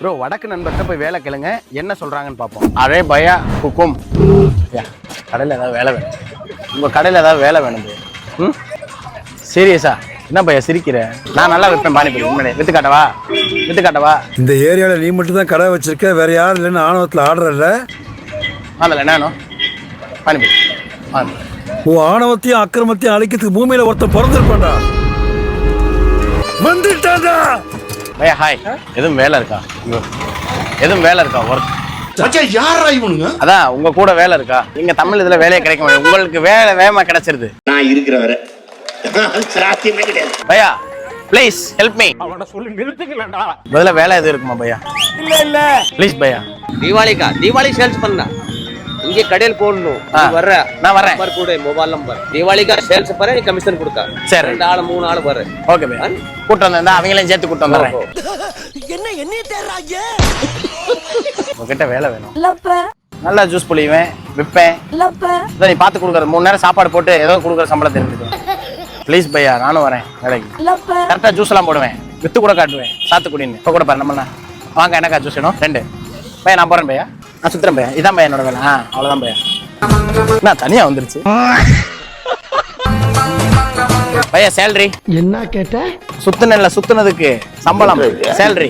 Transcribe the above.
Bro வடக்கு நண்பர்கிட்ட போய் வேலை கேளுங்க என்ன சொல்றாங்கன்னு பார்ப்போம். அரே பயா குக்கும் கடையில் ஏதாவது வேலை வேணும். உங்கள் கடையில் ஏதாவது வேலை வேணும். ம் சீரியஸா என்ன பையா சிரிக்கிற? நான் நல்லா விற்பேன் பானிபூரி. உண்மையிலே வித்து காட்டவா? இந்த ஏரியாவில் நீ மட்டும் தான் கடை வச்சிருக்க, வேற யாரும் இல்லைன்னு ஆணவத்தில் ஆடுறல. அதில் என்ன பானிபூரி உன் ஆணவத்தையும் அக்கிரமத்தையும் அழிக்கிறதுக்கு பூமியில ஒருத்தன் பிறந்திருப்பான்டா. வந்துட்டான்டா. பையா ஹாய். எதுவும் வேலை இருக்கா? ஒர்க் அதான் உங்க கூட வேலை இருக்கா? இங்க தமிழ் இதுல வேலையே கிடைக்க முடியாது. உங்களுக்கு வேலை வேகமா கிடைச்சிருது. நான் இருக்கிற வரை சாத்தியமே கிடையாது. பையா ப்ளீஸ் ஹெல்ப் மீ. அவன சொல்லி நிறுத்துங்களேடா. முதல்ல வேலை எது இருக்குமா பையா? இல்ல ப்ளீஸ் பையா. தீபாவளி சேல்ஸ் பண்ணா இங்கே கடையில் போடணும். நான் வரேன் நம்பர் கூட மொபைல் நம்பர். தீபாவளிக்கு சேல்ஸ் பண்ண நீ கமிஷன் கொடுத்தா. சரி 2 ஆள் 3 ஆள் வரேன். ஓகே பையா. கூட்டி வந்தா அவங்களையும் சேர்த்து கூட்டி வந்துறேன். என்ன தேடுறாங்க? உங்ககிட்ட வேலை வேணும். நல்லா ஜூஸ் புளிவேன் விற்பேன். நீ பார்த்து கொடுக்குற 3 நேரம் சாப்பாடு போட்டு ஏதோ கொடுக்குற சம்பளம் தெரிஞ்சுக்கோ. ப்ளீஸ் பையா நானும் வரேன் வேலைக்கு. கரெக்டாக ஜூஸ் எல்லாம் போடுவேன், வித்து கூட காட்டுவேன். சாத்துக்குடின்னு இப்போ கூட பாரு. நம்மள வாங்க எனக்கா ஜூஸ் வேணும் 2 பையா. நான் போறேன் பையா. நான் சுத்துறேன் பையா. இதான் பையா என்னோட வேலை. அவ்வளோதான் பையா. நான் தனியா வந்துருச்சு பையா. சேலரி என்ன கேட்ட? சுத்துனதுக்கு சம்பளம் சேலரி.